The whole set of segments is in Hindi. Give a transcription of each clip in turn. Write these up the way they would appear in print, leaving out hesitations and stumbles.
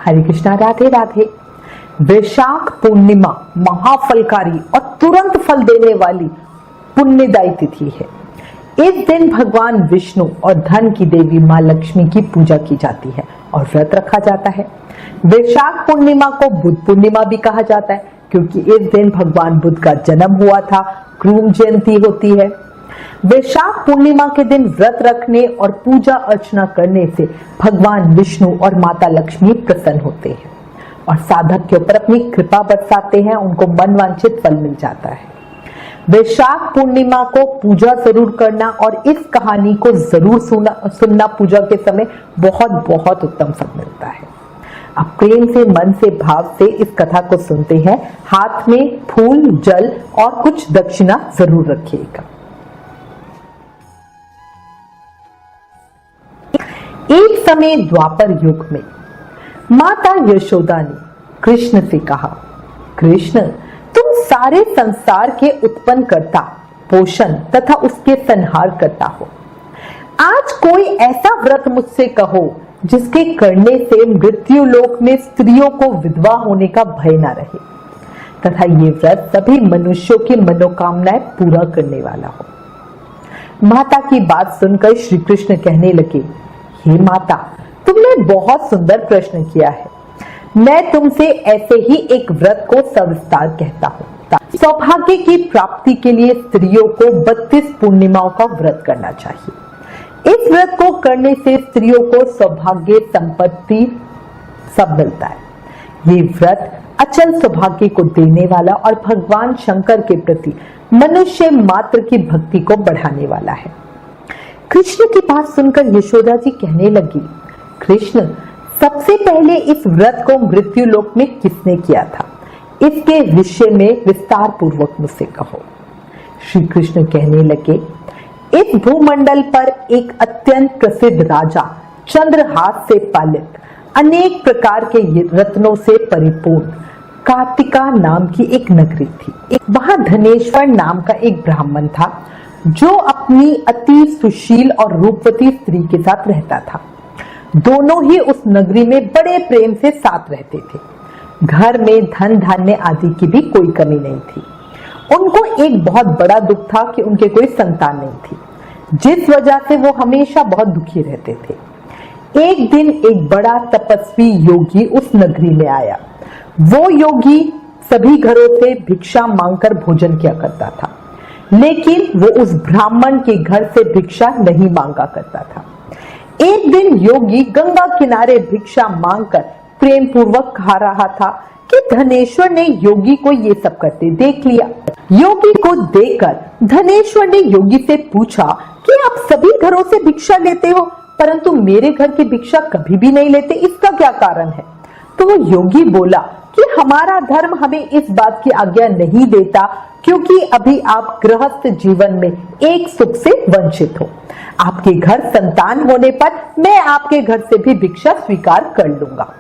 हरे कृष्णा, राधे राधे। वैशाख पूर्णिमा महाफलकारी और तुरंत फल देने वाली पुण्यदायी तिथि है। इस दिन भगवान विष्णु और धन की देवी माँ लक्ष्मी की पूजा की जाती है और व्रत रखा जाता है। वैशाख पूर्णिमा को बुद्ध पूर्णिमा भी कहा जाता है क्योंकि इस दिन भगवान बुद्ध का जन्म हुआ था। क्रूम जयंती होती है। वैशाख पूर्णिमा के दिन व्रत रखने और पूजा अर्चना करने से भगवान विष्णु और माता लक्ष्मी प्रसन्न होते हैं और साधक के ऊपर अपनी कृपा बरसाते हैं, उनको मनवांछित फल मिल जाता है। वैशाख पूर्णिमा को पूजा जरूर करना और इस कहानी को जरूर सुनना पूजा के समय बहुत बहुत उत्तम फल मिलता है। अब प्रेम से, मन से, भाव से इस कथा को सुनते हैं। हाथ में फूल, जल और कुछ दक्षिणा जरूर रखिएगा। एक समय द्वापर युग में माता यशोदा ने कृष्ण से कहा, कृष्ण, तुम सारे संसार के उत्पन्न करता, पोषण तथा उसके संहार करता हो। आज कोई ऐसा व्रत मुझसे कहो जिसके करने से मृत्यु लोक में स्त्रियों को विधवा होने का भय न रहे तथा ये व्रत सभी मनुष्यों की मनोकामनाएं पूरा करने वाला हो। माता की बात सुनकर श्री कृष्ण कहने लगे, हे माता, तुमने बहुत सुंदर प्रश्न किया है। मैं तुमसे ऐसे ही एक व्रत को सविस्तार कहता हूँ। सौभाग्य की प्राप्ति के लिए स्त्रियों को 32 पूर्णिमाओं का व्रत करना चाहिए। इस व्रत को करने से स्त्रियों को सौभाग्य, संपत्ति सब मिलता है। ये व्रत अचल सौभाग्य को देने वाला और भगवान शंकर के प्रति मनुष्य मात्र की भक्ति को बढ़ाने वाला है। कृष्ण की बात सुनकर यशोदा जी कहने लगी, कृष्ण, सबसे पहले इस व्रत को मृत्यु लोक में किसने किया था, इसके विषय में विस्तार पूर्वक मुझसे कहो। श्री कृष्ण कहने लगे, इस भूमंडल पर एक अत्यंत प्रसिद्ध राजा चंद्रहास से पालित अनेक प्रकार के रत्नों से परिपूर्ण कार्तिका नाम की एक नगरी थी। वहां धनेश्वर नाम का एक ब्राह्मण था जो अपनी अति सुशील और रूपवती स्त्री के साथ रहता था। दोनों ही उस नगरी में बड़े प्रेम से साथ रहते थे। घर में धन धान्य आदि की भी कोई कमी नहीं थी। उनको एक बहुत बड़ा दुख था कि उनके कोई संतान नहीं थी, जिस वजह से वो हमेशा बहुत दुखी रहते थे। एक दिन एक बड़ा तपस्वी योगी उस नगरी में आया। वो योगी सभी घरों से भिक्षा मांगकर भोजन किया करता था, लेकिन वो उस ब्राह्मण के घर से भिक्षा नहीं मांगा करता था। एक दिन योगी गंगा किनारे भिक्षा मांगकर प्रेम पूर्वक खा रहा था कि धनेश्वर ने योगी को ये सब करते देख लिया। योगी को देखकर धनेश्वर ने योगी से पूछा कि आप सभी घरों से भिक्षा लेते हो परंतु मेरे घर की भिक्षा कभी भी नहीं लेते, इसका क्या कारण है? तो वो योगी बोला कि हमारा धर्म हमें इस बात की आज्ञा नहीं देता क्योंकि अभी आप गृहस्थ जीवन में एक सुख से वंचित हो। आपके घर संतान होने पर मैं आपके घर से भी भिक्षा स्वीकार कर लूंगा।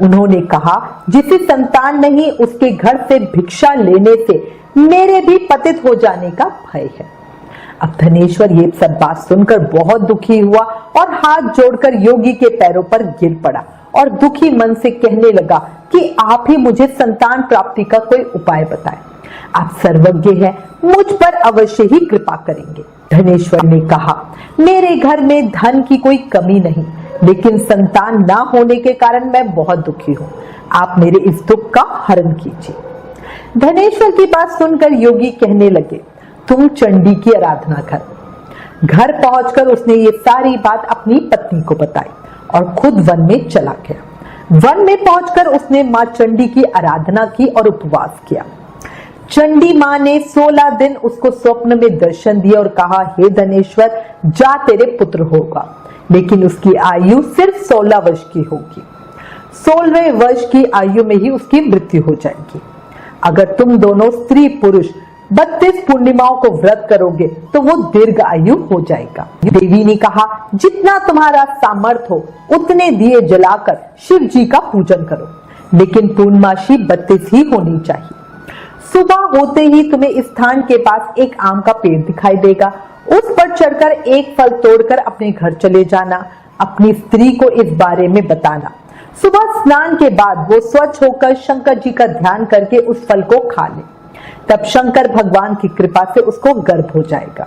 उन्होंने कहा, जिसे संतान नहीं उसके घर से भिक्षा लेने से मेरे भी पतित हो जाने का भय है। अब धनेश्वर ये सब बात सुनकर बहुत दुखी हुआ और हाथ जोड़कर योगी के पैरों पर गिर पड़ा और दुखी मन से कहने लगा कि आप ही मुझे संतान प्राप्ति का कोई उपाय बताएं। आप सर्वज्ञ हैं, मुझ पर अवश्य ही कृपा करेंगे। धनेश्वर ने कहा, मेरे घर में धन की कोई कमी नहीं, लेकिन संतान ना होने के कारण मैं बहुत दुखी हूँ। आप मेरे इस दुख का हरण कीजिए। धनेश्वर की बात सुनकर योगी कहने लगे, तुम चंडी की आराधना कर। घर पहुंचकर उसने ये सारी बात अपनी पत्नी को बताई और खुद वन में चला गया। वन में पहुंचकर उसने माँ चंडी की आराधना की और उपवास किया। चंडी माँ ने 16 दिन उसको स्वप्न में दर्शन दिया और कहा, हे धनेश्वर, जा तेरे पुत्र होगा, लेकिन उसकी आयु सिर्फ 16 वर्ष की होगी। 16वें वर्ष की आयु में ही उसकी मृत्यु हो जाएगी। अगर तुम दोनों स्त्री पुरुष 32 पूर्णिमाओं को व्रत करोगे तो वो दीर्घ आयु हो जाएगा। देवी ने कहा, जितना तुम्हारा सामर्थ्य हो उतने दिए जलाकर शिव जी का पूजन करो, लेकिन पूर्णमासी 32 ही होनी चाहिए। सुबह होते ही तुम्हें इस स्थान के पास एक आम का पेड़ दिखाई देगा। उस पर चढ़कर एक फल तोड़कर अपने घर चले जाना। अपनी स्त्री को इस बारे में बताना। सुबह स्नान के बाद वो स्वच्छ होकर शंकर जी का ध्यान करके उस फल को खा ले, तब शंकर भगवान की कृपा से उसको गर्भ हो जाएगा।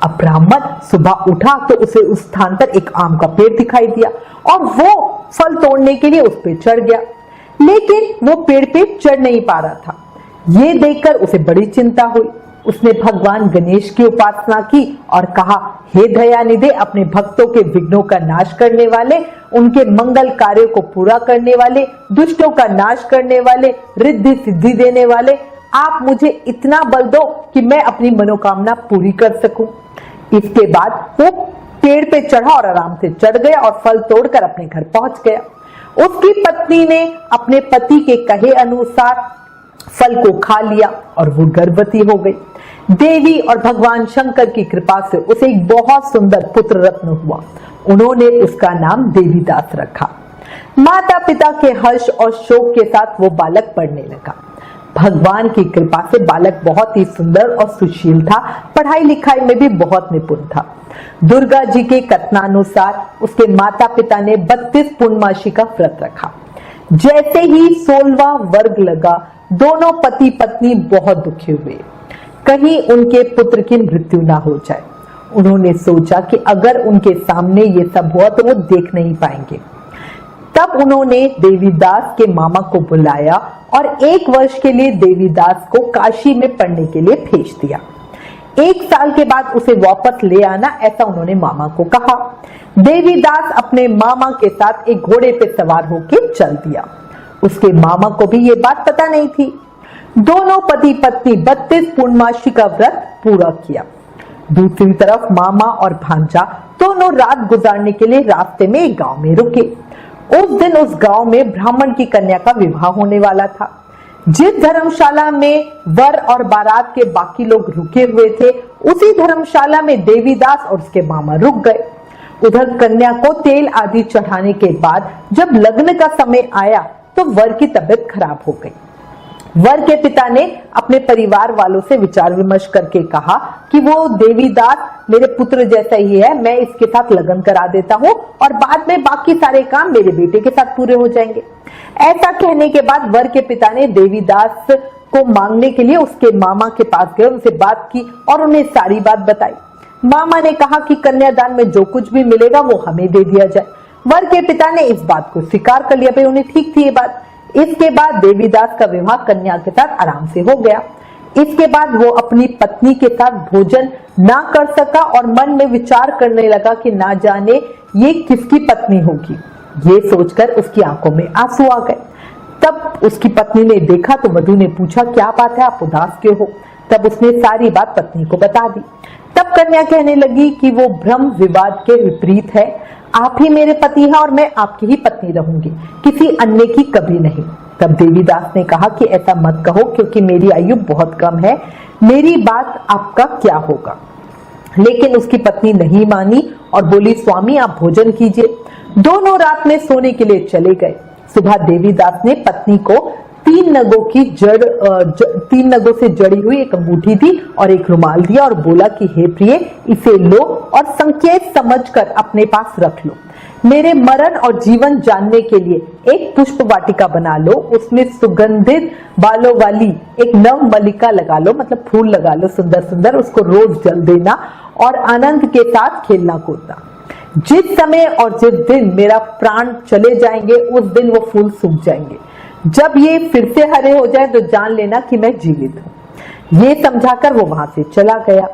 अब ब्राह्मण सुबह उठा तो उसे उस स्थान पर एक आम का पेड़ दिखाई दिया और वो फल तोड़ने के लिए उस पे चढ़ गया, लेकिन वो पेड़ पे चढ़ नहीं पा रहा था। ये देखकर उसे बड़ी चिंता हुई। उसने भगवान गणेश की उपासना की और कहा, हे दयानिधे, अपने भक्तों के विघ्नों का नाश करने वाले, उनके मंगल कार्यों को पूरा करने वाले, दुष्टों का नाश करने वाले, रिद्धि सिद्धि देने वाले, आप मुझे इतना बल दो कि मैं अपनी मनोकामना पूरी कर सकूं। इसके बाद वो पेड़ पे चढ़ा और आराम से चढ़ गया और फल तोड़कर अपने घर पहुंच गया। उसकी पत्नी ने अपने पति के कहे अनुसार फल को खा लिया और वो गर्भवती हो गई। देवी और भगवान शंकर की कृपा से उसे एक बहुत सुंदर पुत्र रत्न हुआ। उन्होंने उसका नाम देवीदास रखा। माता पिता के हर्ष और शोक के साथ वो बालक पढ़ने लगा। भगवान की कृपा से बालक बहुत ही सुंदर और सुशील था, पढ़ाई लिखाई में भी बहुत निपुण था। दुर्गा जी के कथनानुसार उसके माता पिता ने 32 पूर्णमासी का व्रत रखा। जैसे ही 16वां वर्ग लगा, दोनों पति पत्नी बहुत दुखी हुए, कहीं उनके पुत्र की मृत्यु ना हो जाए। उन्होंने सोचा कि अगर उनके सामने ये सब हुआ तो वो देख नहीं पाएंगे। तब उन्होंने देवीदास के मामा को बुलाया और 1 वर्ष के लिए देवीदास को काशी में पढ़ने के लिए भेज दिया। 1 साल के बाद उसे वापस ले आना, ऐसा उन्होंने मामा को कहा। देवीदास अपने मामा के साथ एक घोड़े पे सवार होकर चल दिया। उसके मामा को भी ये बात पता नहीं थी। दोनों पति पत्नी 32 पूर्णमासी का व्रत पूरा किया। दूसरी तरफ मामा और भांजा दोनों रात गुजारने के लिए रास्ते में एक गांव में रुके। उस दिन उस गांव में ब्राह्मण की कन्या का विवाह होने वाला था। जिस धर्मशाला में वर और बारात के बाकी लोग रुके हुए थे, उसी धर्मशाला में देवीदास और उसके मामा रुक गए। उधर कन्या को तेल आदि चढ़ाने के बाद जब लग्न का समय आया तो वर की तबीयत खराब हो गई। वर के पिता ने अपने परिवार वालों से विचार विमर्श करके कहा कि वो देवीदास मेरे पुत्र जैसा ही है, मैं इसके साथ लगन करा देता हूँ और बाद में बाकी सारे काम मेरे बेटे के साथ पूरे हो जाएंगे। ऐसा कहने के बाद वर के पिता ने देवीदास को मांगने के लिए उसके मामा के पास गए, उनसे बात की और उन्हें सारी बात बताई। मामा ने कहा कि कन्यादान में जो कुछ भी मिलेगा वो हमें दे दिया जाए। वर के पिता ने इस बात को स्वीकार कर लिया, भाई उन्हें ठीक थी ये बात। इसके बाद देवीदास का विवाह कन्या के साथ आराम से हो गया। इसके बाद वो अपनी पत्नी के साथ भोजन ना कर सका और मन में विचार करने लगा कि ना जाने ये किसकी पत्नी होगी। ये सोचकर उसकी आंखों में आंसू आ गए। तब उसकी पत्नी ने देखा तो वधू ने पूछा, क्या बात है, आप उदास क्यों हो? तब उसने सारी बात पत्नी को बता दी। तब कन्या कहने लगी कि वो भ्रम विवाद के विपरीत है, आप ही मेरे पति हैं और मैं आपकी ही पत्नी रहूंगी, किसी अन्य की कभी नहीं। तब देवीदास ने कहा कि ऐसा मत कहो, क्योंकि मेरी आयु बहुत कम है, मेरी बात आपका क्या होगा। लेकिन उसकी पत्नी नहीं मानी और बोली, स्वामी आप भोजन कीजिए। दोनों रात में सोने के लिए चले गए। सुबह देवीदास ने पत्नी को 3 नगों से जड़ी हुई एक अंगूठी दी और एक रुमाल दिया और बोला कि हे प्रिय, इसे लो और संकेत समझकर अपने पास रख लो। मेरे मरण और जीवन जानने के लिए एक पुष्प वाटिका बना लो, उसमें सुगंधित बालों वाली एक नव मल्लिका लगा लो, मतलब फूल लगा लो सुंदर सुंदर, उसको रोज जल देना और आनंद के साथ खेलना कूदना। जिस समय और जिस दिन मेरा प्राण चले जाएंगे उस दिन वो फूल सूख जाएंगे। जब ये फिर से हरे हो जाए तो जान लेना कि मैं जीवित हूं। ये समझाकर वो वहां से चला गया।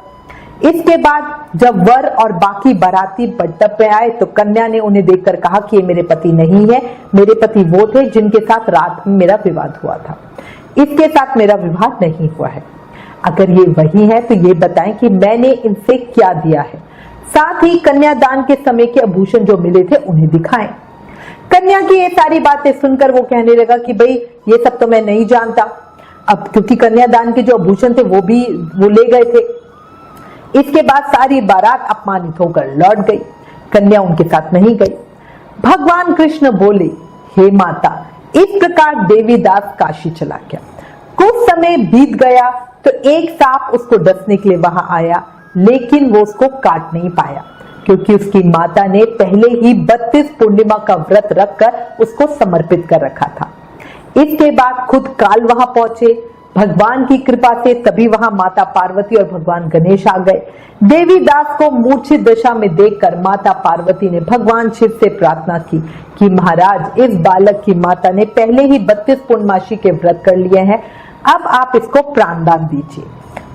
इसके बाद जब वर और बाकी बाराती मंडप पे आए तो कन्या ने उन्हें देखकर कहा कि ये मेरे पति नहीं है, मेरे पति वो थे जिनके साथ रात में मेरा विवाद हुआ था, इसके साथ मेरा विवाह नहीं हुआ है। अगर ये वही है तो ये बताएं कि मैंने इनसे क्या दिया है, साथ ही कन्यादान के समय के आभूषण जो मिले थे उन्हें दिखाएं। कन्या की ये सारी बातें सुनकर वो कहने लगा कि भाई ये सब तो मैं नहीं जानता। अब क्योंकि कन्यादान के जो आभूषण थे वो ले गए थे। इसके बाद सारी बारात अपमानित होकर लौट गई, कन्या उनके साथ नहीं गई। भगवान कृष्ण बोले, हे माता, इस प्रकार देवीदास काशी चला गया। कुछ समय बीत गया तो एक सांप उसको डसने के लिए वहां आया, लेकिन वो उसको काट नहीं पाया। क्योंकि उसकी माता ने पहले ही 32 पूर्णिमा का व्रत रखकर उसको समर्पित कर रखा था। इसके बाद खुद काल वहां पहुंचे। भगवान की कृपा से तभी वहां माता पार्वती और भगवान गणेश आ गए। देवीदास को मूर्छित दशा में देखकर माता पार्वती ने भगवान शिव से प्रार्थना की कि महाराज, इस बालक की माता ने पहले ही 32 पूर्णमासी के व्रत कर लिए हैं, अब आप इसको प्राणदान दीजिए।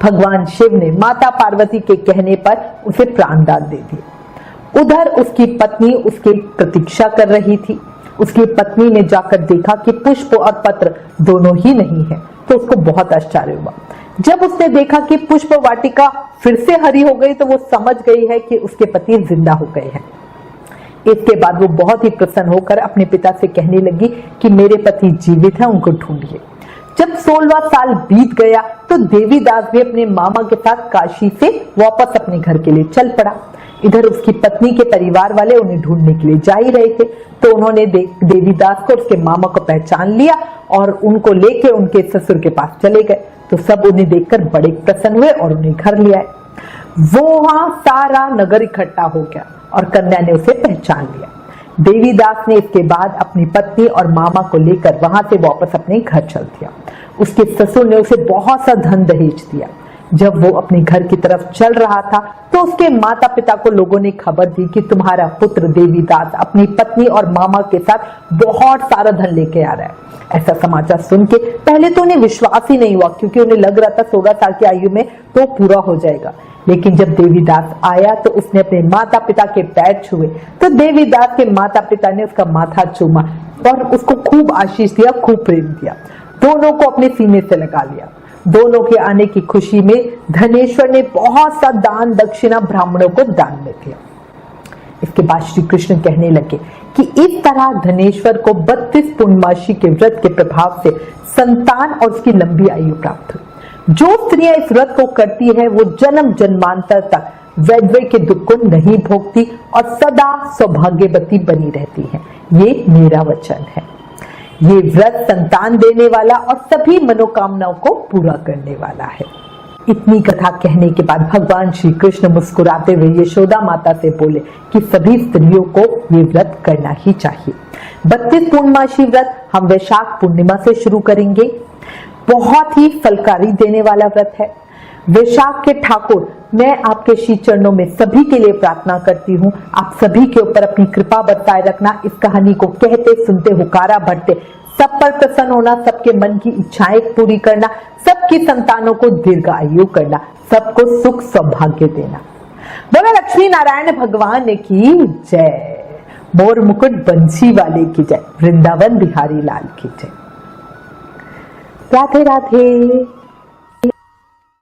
भगवान शिव ने माता पार्वती के कहने पर उसे प्राणदान दे दिया। उधर उसकी पत्नी उसकी प्रतीक्षा कर रही थी। उसकी पत्नी ने जाकर देखा कि पुष्प और पत्र दोनों ही नहीं है, तो उसको बहुत आश्चर्य हुआ। जब उसने देखा कि पुष्प वाटिका फिर से हरी हो गई तो वो समझ गई है कि उसके पति जिंदा हो गए हैं। इसके बाद वो बहुत ही प्रसन्न होकर अपने पिता से कहने लगी कि मेरे पति जीवित हैं, उनको ढूंढिए। जब 16वां साल बीत गया तो देवीदास भी अपने मामा के साथ काशी से वापस अपने घर के लिए चल पड़ा। इधर उसकी पत्नी के परिवार वाले उन्हें ढूंढने के लिए जा ही रहे थे, तो उन्होंने देवीदास को उसके मामा को पहचान लिया और उनको लेके उनके ससुर के पास चले गए। तो सब उन्हें देखकर बड़े प्रसन्न हुए और उन्हें घर ले आए। वो वहां सारा नगर इकट्ठा हो गया और कन्या ने उसे पहचान लिया। देवीदास ने इसके बाद अपनी पत्नी और मामा को लेकर वहां से वापस अपने घर चल दिया। उसके ससुर ने उसे बहुत सा धन दहेज दिया। जब वो अपने घर की तरफ चल रहा था तो उसके माता पिता को लोगों ने खबर दी कि तुम्हारा पुत्र देवीदास अपनी पत्नी और मामा के साथ बहुत सारा धन लेके आ रहा है। ऐसा समाचार सुन के पहले तो उन्हें विश्वास ही नहीं हुआ, क्योंकि उन्हें लग रहा था 16 साल की आयु में तो पूरा हो जाएगा। लेकिन जब देवीदास आया तो उसने अपने माता पिता के पैर छुए, तो देवीदास के माता पिता ने उसका माथा चूमा और उसको खूब आशीष दिया, खूब प्रेम दिया। दोनों को अपने सीने से लगा लिया। दोनों के आने की खुशी में धनेश्वर ने बहुत सा दान दक्षिणा ब्राह्मणों को दान में दिया। इसके बाद श्री कृष्ण कहने लगे कि इस तरह धनेश्वर को 32 पूर्णमासी के व्रत के प्रभाव से संतान और उसकी लंबी आयु प्राप्त हुई। जो स्त्रियां इस व्रत को करती है वो जन्म जन्मांतर तक वैधव्य के दुख को नहीं भोगती और सदा सौभाग्यवती बनी रहती है। ये मेरा वचन है। ये व्रत संतान देने वाला और सभी मनोकामनाओं को पूरा करने वाला है। इतनी कथा कहने के बाद भगवान श्री कृष्ण मुस्कुराते हुए यशोदा माता से बोले कि सभी स्त्रियों को ये व्रत करना ही चाहिए। 32 पूर्णमासी व्रत हम वैशाख पूर्णिमा से शुरू करेंगे। बहुत ही फलकारी देने वाला व्रत है। वैशाख के ठाकुर, मैं आपके श्री चरणों में सभी के लिए प्रार्थना करती हूँ, आप सभी के ऊपर अपनी कृपा बरसाए रखना। इस कहानी को कहते सुनते हुकारा भरते सब पर प्रसन्न होना, सबके मन की इच्छाएं पूरी करना, सबकी संतानों को दीर्घ आयु करना, सबको सुख सौभाग्य देना। बोलो लक्ष्मी नारायण भगवान की जय। मोर मुकुट बंसी वाले की जय। वृंदावन बिहारी लाल की जय। राधे राधे।